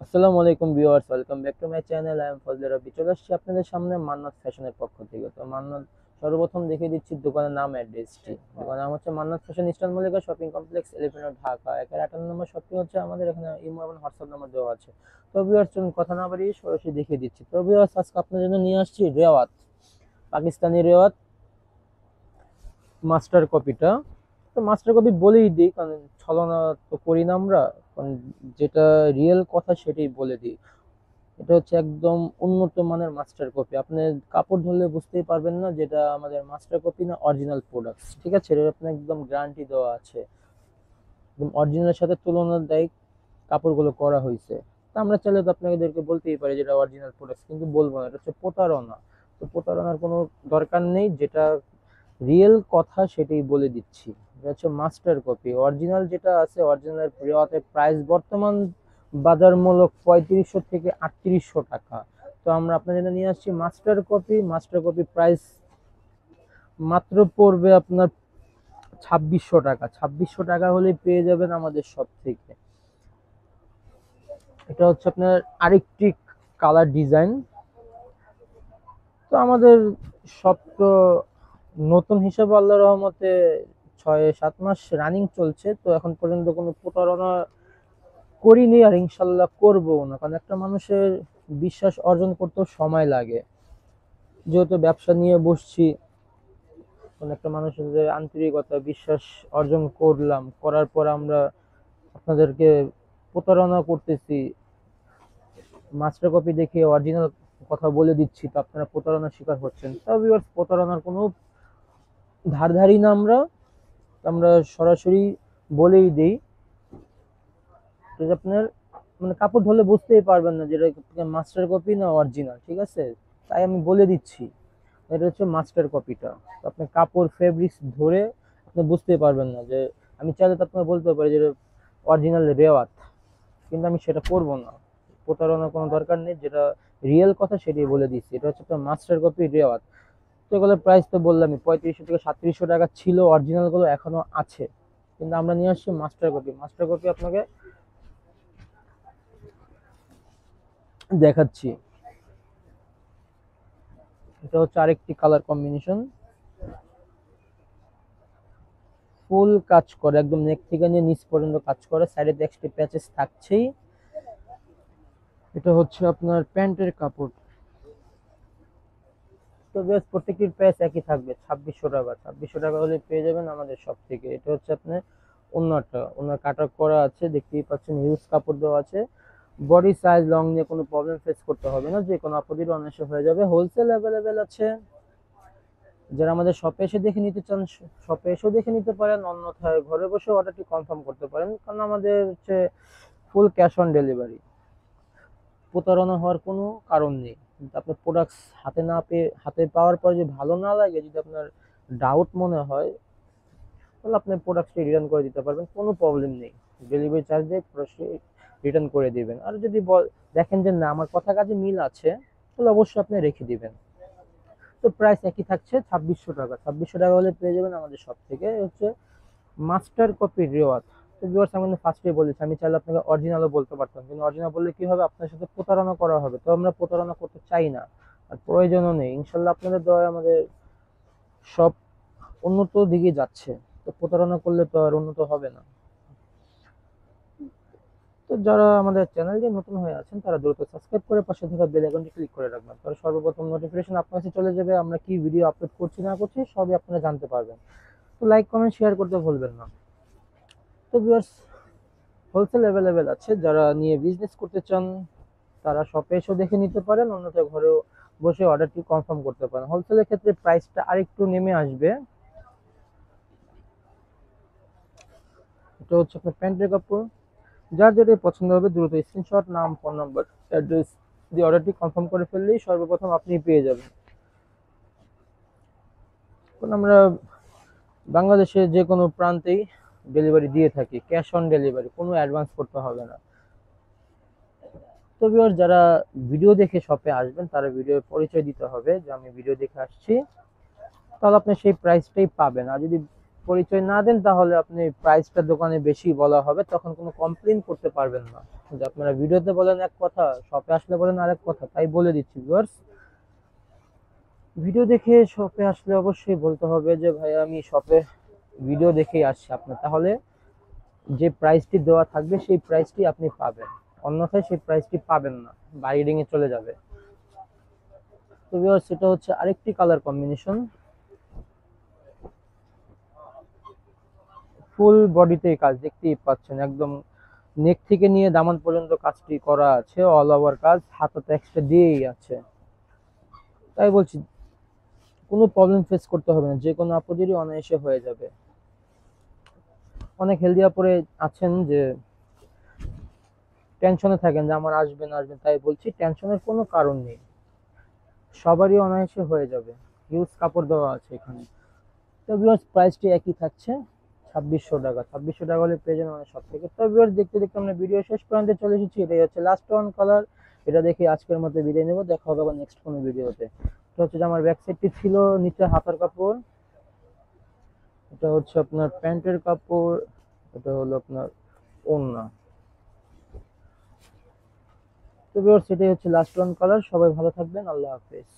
আসসালামু আলাইকুম viewers, welcome back to my channel. I am Fazle Rabbi. চলে আসছি আপনাদের সামনে মান্নাত ফ্যাশনের পক্ষ থেকে। তো মান্নাত, সর্বপ্রথম দেখিয়ে দিচ্ছি দোকানের নাম, অ্যাড্রেসটি। দোকানের নাম হচ্ছে Mannat Fashion, Eastern Mallika Shopping Complex, Elephant Road, Dhaka. 58 নম্বর শপটি হচ্ছে আমাদের এখানে। ইমো এবং হোয়াটসঅ্যাপ নাম্বার দেওয়া আছে। তো ভিউয়ার্স, চলুন কথা না বাড়িয়ে সরাসরি দেখিয়ে দিচ্ছি। তো ভিউয়ার্স, আজকে আপনাদের জন্য নিয়ে আসছি রেওয়াত, পাকিস্তানি রেওয়াত মাস্টার কপিটা। তো মাস্টার কপি বলেই দিই, কারণ ছলনা তো করি না আমরা, কারণ যেটা রিয়েল কথা সেটাই বলে দিই। এটা হচ্ছে একদম উন্নত মানের মাস্টার কপি। আপনি কাপড় ধরলে বুঝতেই পারবেন না যেটা আমাদের মাস্টার কপি না অরিজিনাল প্রোডাক্টস। ঠিক আছে, এটা আপনার একদম গ্যারান্টি দেওয়া আছে, একদম অরিজিনালের সাথে তুলনাদায়ী কাপড়গুলো করা হয়েছে। তা আমরা চাইলে তো আপনাদেরকে বলতেই পারি যেটা অরিজিনাল প্রোডাক্টস, কিন্তু বলবো না, এটা হচ্ছে প্রতারণা। তো প্রতারণার কোনো দরকার নেই, যেটা রিয়েল কথা সেটাই বলে দিচ্ছি। এটা হচ্ছে মাস্টার কপি। অরিজিনাল যেটা আছে, অরিজিনাল রেওয়াতের প্রাইস বর্তমান বাজার মূল্য 3500 থেকে 3800 টাকা। তো আমরা আপনাদের জন্য নিয়ে আসছি master copy. Master copy price মাত্র পড়বে আপনার 2600 টাকা। 2600 টাকা হলে পেয়ে যাবেন আমাদের সব থেকে। এটা হচ্ছে আপনার আরেকটি কালার ডিজাইন। তো আমাদের সব তো নতুন হিসাবে আল্লাহর রহমতে 6-7 মাস রানিং চলছে। তো এখন পর্যন্ত কোনো প্রতারণা করিনি, আর ইনশাল্লাহ করবো না, কারণ একটা মানুষের বিশ্বাস অর্জন করতেও সময় লাগে। যেহেতু ব্যবসা নিয়ে বসছি, কোন একটা মানুষের যে আন্তরিকতা বিশ্বাস অর্জন করলাম, করার পর আমরা আপনাদেরকে প্রতারণা করতেছি, মাস্টার কপি দেখে অরিজিনাল কথা বলে দিচ্ছি, তো আপনারা প্রতারণার শিকার হচ্ছেন। তবে প্রতারণার কোনো ধার ধারি না আমরা। আমরা সরাসরি বলেই দিই যে আপনার মানে কাপড় ধরলে বুঝতেই পারবেন না যেটা মাস্টার কপি না অরিজিনাল। ঠিক আছে, তাই আমি বলে দিচ্ছি এটা হচ্ছে মাস্টার কপিটা। তো আপনি কাপড় ফেব্রিক্স ধরে আপনি বুঝতেই পারবেন না যে, আমি চাইলে তো আপনাকে বলতে পারি যে অরিজিনাল রেওয়াত, কিন্তু আমি সেটা করবো না। প্রতারণার কোনো দরকার নেই, যেটা রিয়েল কথা সেটাই বলে দিচ্ছি। এটা হচ্ছে আপনার মাস্টার কপি রেওয়াত। তো এগুলোর প্রাইস তো বললামই, 3500 থেকে 3700 টাকা ছিল। অরিজিনাল গুলো এখনো আছে, কিন্তু আমরা নিয়ে আসছি মাস্টার কপি। মাস্টার কপি আপনাকে দেখাচ্ছি। এটা হচ্ছে আরেকটি কালার কম্বিনেশন, ফুল কাজ করে, একদম নেক থেকে নিয়ে নিচ পর্যন্ত কাজ করে, সাইডে এক্সট্রা প্যাচেস থাকছেই। এটা হচ্ছে আপনার প্যান্টের কাপড়। তো বেশ, প্রত্যেকটির প্রাইস একই থাকবে, 2600 টাকা। 2600 টাকা হলে পেয়ে যাবেন আমাদের সব থেকে। এটা হচ্ছে আপনার ওন্নাটা, ওন্নার কাটা করা আছে, দেখতেই পাচ্ছেন, হিউজ কাপড় দেওয়া আছে। বডি সাইজ লং নিয়ে কোনো প্রবলেম ফেস করতে হবে না, যে কোনো আপত্তির অনায়াসে হয়ে যাবে। হোলসেল অ্যাভেলেবেল আছে। যারা আমাদের শপে এসে দেখে নিতে চান, শপে এসেও দেখে নিতে পারেন, অন্যথায় ঘরে বসে অর্ডারটি কনফার্ম করতে পারেন, কারণ আমাদের হচ্ছে ফুল ক্যাশ অন ডেলিভারি। প্রতারণা হওয়ার কোনো কারণ নেই। কিন্তু আপনার প্রোডাক্টস হাতে না পেয়ে, হাতে পাওয়ার পর যদি ভালো না লাগে, যদি আপনার ডাউট মনে হয়, তাহলে আপনি প্রোডাক্টটি রিটার্ন করে দিতে পারবেন, কোনো প্রবলেম নেই। ডেলিভারি চার্জ দিয়ে প্রোডাক্টটি রিটার্ন করে দিবেন। আর যদি দেখেন যে না, আমার কথা কাজে মিল আছে, তাহলে অবশ্যই আপনি রেখে দিবেন। তো প্রাইস একই থাকছে, 2600 টাকা। 2600 টাকা হলে পেয়ে যাবেন আমাদের সব থেকে। হচ্ছে মাস্টার কপি রেওয়াত। তো ভিউয়ার্স, আমি কিন্তু ফার্স্টেই বলেছি, আমি চাইলে আপনাকে অরিজিনালও বলতে পারতাম, কিন্তু অরিজিনাল বললে কি হবে, আপনার সাথে প্রতারণা করা হবে। তো আমরা প্রতারণা করতে চাই না, আর প্রয়োজনও নেই। ইনশাল্লাহ আপনাদের দয়ায় আমাদের সব উন্নত দিকে যাচ্ছে। তো প্রতারণা করলে তো আর উন্নত হবে না। তো যারা আমাদের চ্যানেলটি নতুন হয়ে আছেন, তারা দ্রুত সাবস্ক্রাইব করে পাশে থাকা বেল আইকনটি ক্লিক করে রাখবেন, তাহলে সর্বপ্রথম নোটিফিকেশন আপনার কাছে চলে যাবে। আমরা কি ভিডিও আপলোড করছি না করছি সবই আপনারা জানতে পারবেন। তো লাইক কমেন্ট শেয়ার করতে ভুলবেন না। তো ভিউয়ার্স, হোলসেল অ্যাভেলেবেল আছে। যারা নিয়ে বিজনেস করতে চান, তারা শপে এসেও দেখে নিতে পারেন, অন্যথায় ঘরেও বসে অর্ডারটি কনফার্ম করতে পারেন। হোলসেলের ক্ষেত্রে প্রাইসটা আরেকটু নেমে আসবে। এটা হচ্ছে আপনার প্যান্টের কাপড়। যার যেটা পছন্দ হবে দ্রুত স্ক্রিনশট, নাম, ফোন নাম্বার, অ্যাড্রেস দিয়ে অর্ডারটি কনফার্ম করে ফেললেই সর্বপ্রথম আপনি পেয়ে যাবেন। কারণ আমরা বাংলাদেশের যে কোনো প্রান্তেই ডেলিভারি দিয়ে থাকি, ক্যাশ অন ডেলিভারি, কোনো অ্যাডভান্স করতে হবে না। তো ভিউয়ার্স, যারা ভিডিও দেখে শপে আসবেন, তারা ভিডিও পরিচয় দিতে হবে যে আমি ভিডিও দেখে আসছি, তাহলে আপনি সেই প্রাইসটাই পাবেন। আর যদি পরিচয় না দেন তাহলে আপনি প্রাইসটা দোকানে বেশি বলা হবে, তখন কোনো কমপ্লেইন করতে পারবেন না। যে আপনারা ভিডিওতে বলেন এক কথা, শপে আসলে বলেন আরেক কথা, তাই বলে দিচ্ছি ভিউয়ার্স। ভিডিও দেখে শপে আসলে অবশ্যই বলতে হবে যে ভাই আমি শপে ভিডিও দেখেই আসছি আপনার, তাহলে যে প্রাইসটি দেওয়া থাকবে সেই প্রাইসটি আপনি পাবেন, অন্যথায় সেই প্রাইসটি পাবেন না, বাইরিং এ চলে যাবে। তো ভিউয়ার্স এটা হচ্ছে আরেকটি কালার কম্বিনেশন, ফুল বডিতেই কাজ দেখতেই পাচ্ছেন, একদম নেক থেকে নিয়ে দামান পর্যন্ত কাজটি করা আছে, অল ওভার কাজ, হাতাতে এক্সট্রা দিয়েই আছে। তাই বলছি কোনো প্রবলেম ফেস করতে হবে না, যে কোনো আপদেরই অনায়াসে হয়ে যাবে। অনেক হেলদি আপরে আছেন যে টেনশনে থাকেন যে আমার আসবে না আসবে, তাই বলছি টেনশনের কোনো কারণ নেই, সবারই অনায়াসে হয়ে যাবে, হিউজ কাপড় দেওয়া আছে এখানে। তো ভিউয়ার্স প্রাইসটি একই থাকছে 2600 টাকা, 2600 টাকা হলে পেয়ে যাবেন আমাদের সব থেকে। তো ভিউয়ার্স দেখতে দেখতে আমরা ভিডিও শেষ পর্যন্ত চলে এসেছি, এটাই হচ্ছে লাস্ট ওয়ান কালার। এটা দেখে আজকের মতো বিদায় নেব, দেখা হবে আবার নেক্সট কোনো ভিডিওতে। এটা হচ্ছে যে আমার ব্যাক সাইডটি ছিল নিচে হাতার কাপড়, এটা হচ্ছে আপনার প্যান্টের কাপড়, এটা হলো আপনার ওড়না। তো ভিউয়ার্স এটাই হচ্ছে লাস্ট ওয়ান কালার। সবাই ভালো থাকবেন, আল্লাহ হাফেজ।